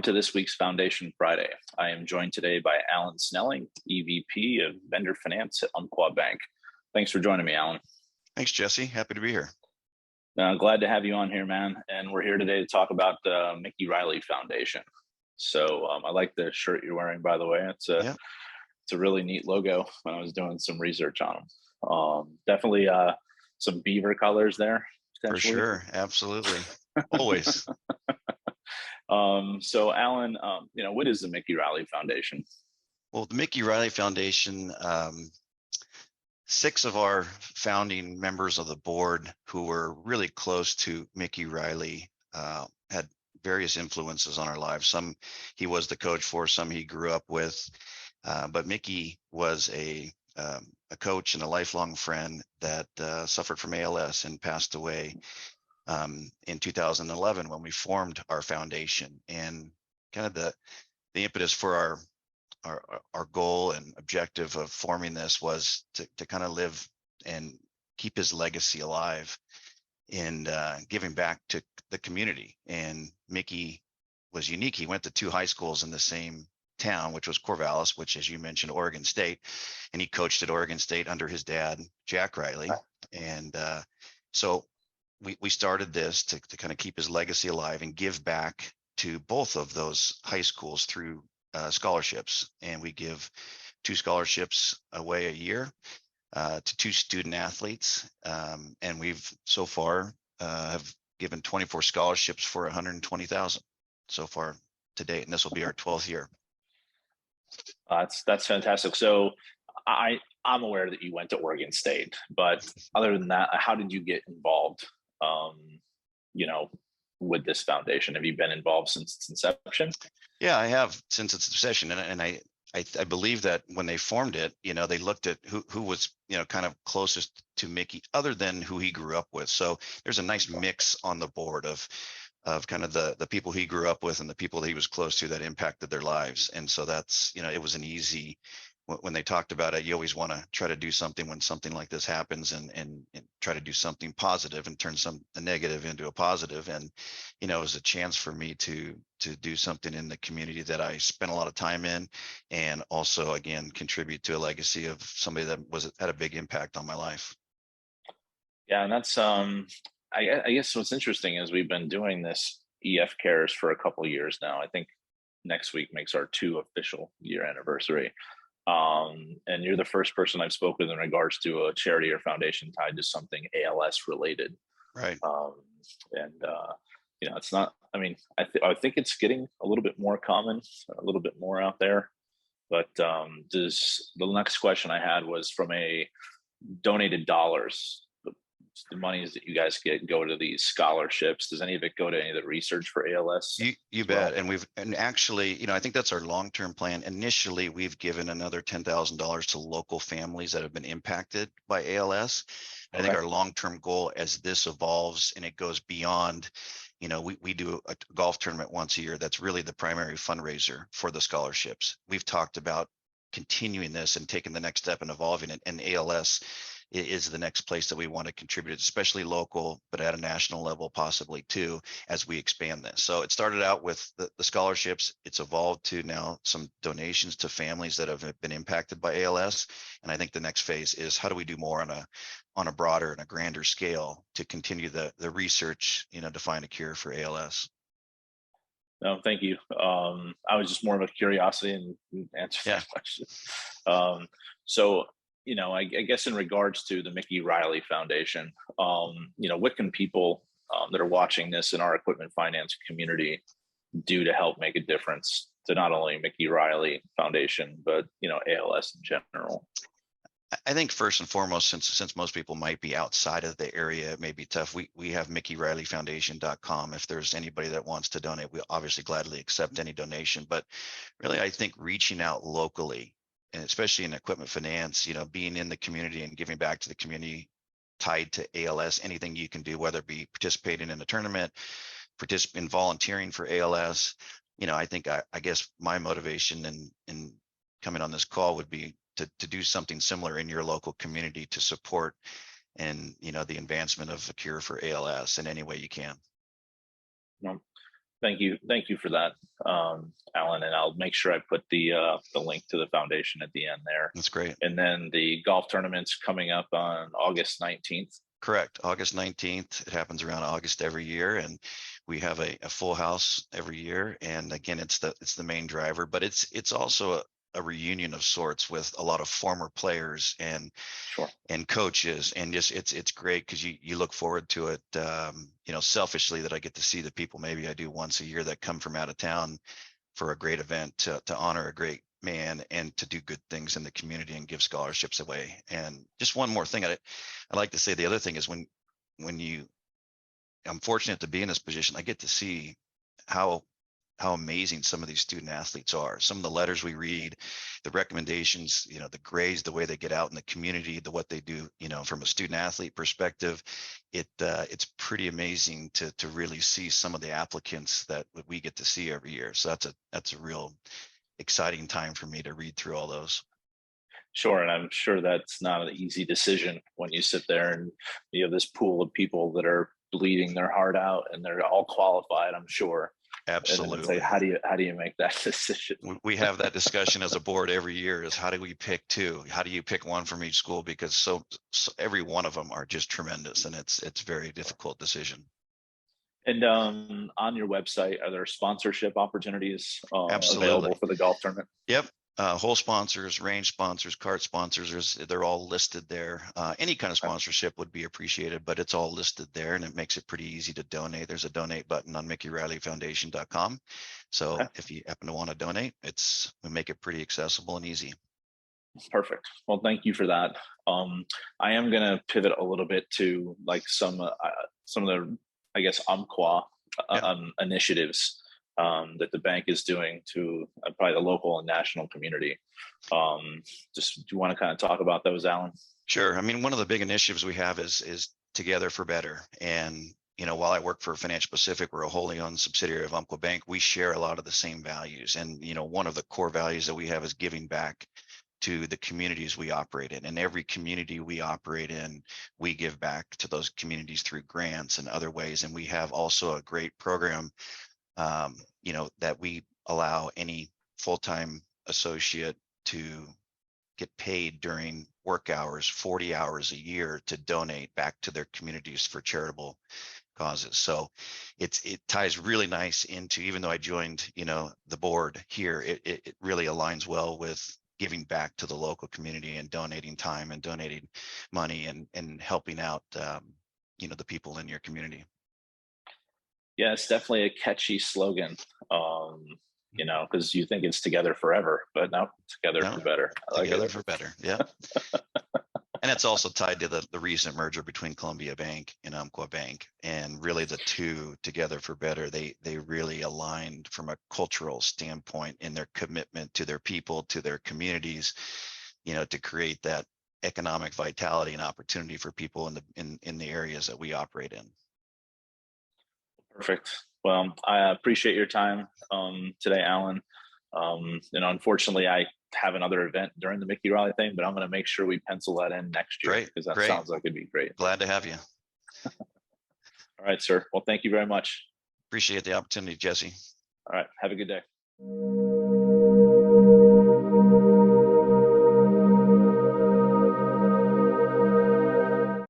to this week's Foundation Friday. I am joined today by Alan Snelling, EVP of Vendor Finance at Umqua Bank. Thanks for joining me, Alan. Thanks, Jesse. Happy to be here. Glad to have you on here, man. And we're here today to talk about the Mickey Riley Foundation. So I like the shirt you're wearing, by the way. It's a really neat logo when I was doing some research on them. Definitely some beaver colors there. For sure. Absolutely. Always. So Alan, what is the Mickey Riley Foundation? Well, the Mickey Riley Foundation, 6 of our founding members of the board who were really close to Mickey Riley had various influences on our lives. Some he was the coach for, some he grew up with, but Mickey was a coach and a lifelong friend that suffered from ALS and passed away in 2011 when we formed our foundation. And kind of the impetus for our goal and objective of forming this was to kind of live and keep his legacy alive in giving back to the community. And Mickey was unique. He went to 2 high schools in the same town, which was Corvallis, which, as you mentioned, Oregon State, and he coached at Oregon State under his dad, Jack Riley. And so we started this to kind of keep his legacy alive and give back to both of those high schools through scholarships. And we give 2 scholarships away a year to 2 student athletes. And we've so far have given 24 scholarships for $120,000 so far to date. And this will be our 12th year. That's fantastic. So I'm aware that you went to Oregon State, but other than that, how did you get involved, with this foundation? Have you been involved since its inception? Yeah, I have since its inception. And I believe that when they formed it, they looked at who was, kind of closest to Mickey other than who he grew up with. So there's a nice mix on the board of kind of the people he grew up with and the people that he was close to that impacted their lives. And so that's, it was an easy, when they talked about it, you always want to try to do something when something like this happens and try to do something positive and turn a negative into a positive. And, it was a chance for me to do something in the community that I spent a lot of time in, and also, again, contribute to a legacy of somebody that had a big impact on my life. Yeah, and that's I guess what's interesting is we've been doing this EF Cares for a couple of years now. I think next week makes our 2 official year anniversary. And you're the first person I've spoken with in regards to a charity or foundation tied to something ALS related. Right. It's not, I think it's getting a little bit more common, a little bit more out there. But the next question I had was from a donated dollars. The monies that you guys get go to these scholarships. Does any of it go to any of the research for ALS? You bet. And actually, I think that's our long-term plan. Initially, we've given another $10,000 to local families that have been impacted by ALS. Okay. I think our long-term goal, as this evolves and it goes beyond, we do a golf tournament once a year. That's really the primary fundraiser for the scholarships. We've talked about continuing this and taking the next step and evolving it. And ALS is the next place that we want to contribute, especially local, but at a national level possibly too, as we expand this. So it started out with the scholarships. It's evolved to now some donations to families that have been impacted by ALS. And I think the next phase is how do we do more on a broader and a grander scale to continue the research, to find a cure for ALS. No, thank you. I was just more of a curiosity and answer that question. So, I guess in regards to the Mickey Riley Foundation, what can people that are watching this in our equipment finance community do to help make a difference to not only Mickey Riley Foundation, but, ALS in general? I think first and foremost, since most people might be outside of the area, it may be tough. We have MickeyRileyFoundation.com. If there's anybody that wants to donate, we obviously gladly accept any donation. But really, I think reaching out locally, and especially in equipment finance, being in the community and giving back to the community tied to ALS, anything you can do, whether it be participating in a tournament, in volunteering for ALS. I think I guess my motivation in coming on this call would be to do something similar in your local community to support and the advancement of a cure for ALS in any way you can. No, Thank you for that, Alan. And I'll make sure I put the link to the foundation at the end there. That's great. And then the golf tournament's coming up on August 19th. Correct. August 19th. It happens around August every year, and we have a full house every year. And again, it's the main driver, but it's also a reunion of sorts with a lot of former players and Sure. and coaches, and just it's great because you look forward to it. Selfishly, that I get to see the people maybe I do once a year that come from out of town for a great event to honor a great man and to do good things in the community and give scholarships away. And just one more thing I like to say, the other thing is when I'm fortunate to be in this position, I get to see how amazing some of these student athletes are. Some of the letters we read, the recommendations, the grades, the way they get out in the community, what they do, from a student athlete perspective, it's pretty amazing to really see some of the applicants that we get to see every year. So that's a real exciting time for me to read through all those. Sure, and I'm sure that's not an easy decision when you sit there and you have this pool of people that are bleeding their heart out and they're all qualified, I'm sure. Absolutely. Say, how do you make that decision? We have that discussion as a board every year, is how do we pick two? How do you pick one from each school? Because so every one of them are just tremendous, and it's a very difficult decision. And on your website, are there sponsorship opportunities available for the golf tournament? Yep. Hole sponsors, range sponsors, cart sponsors, they're all listed there. Any kind of sponsorship would be appreciated, but it's all listed there, and it makes it pretty easy to donate. There's a donate button on MickeyRileyFoundation.com. So if you happen to want to donate, we make it pretty accessible and easy. Perfect. Well, thank you for that. I am going to pivot a little bit to like some of the, I guess, Umqua initiatives that the bank is doing to probably the local and national community. Just do you want to kind of talk about those, Alan? Sure. I mean, one of the big initiatives we have is Together for Better. And while I work for Financial Pacific, we're a wholly owned subsidiary of Umqua Bank. We share a lot of the same values, and one of the core values that we have is giving back to the communities we operate in. And every community we operate in, we give back to those communities through grants and other ways. And we have also a great program, that we allow any full-time associate to get paid during work hours, 40 hours a year, to donate back to their communities for charitable causes. So it ties really nice into, even though I joined, the board here, it really aligns well with giving back to the local community and donating time and donating money and helping out, the people in your community. Yeah, it's definitely a catchy slogan, because you think it's together forever, but no, together for better. Together for better. Yeah. And it's also tied to the recent merger between Columbia Bank and Umqua Bank. And really the two, Together for Better, they really aligned from a cultural standpoint in their commitment to their people, to their communities, to create that economic vitality and opportunity for people in the areas that we operate in. Perfect. Well, I appreciate your time today, Alan. Unfortunately, I have another event during the Mickey Riley thing, but I'm going to make sure we pencil that in next year, because that sounds like it'd be great. Glad to have you. All right, sir. Well, thank you very much. Appreciate the opportunity, Jesse. All right. Have a good day.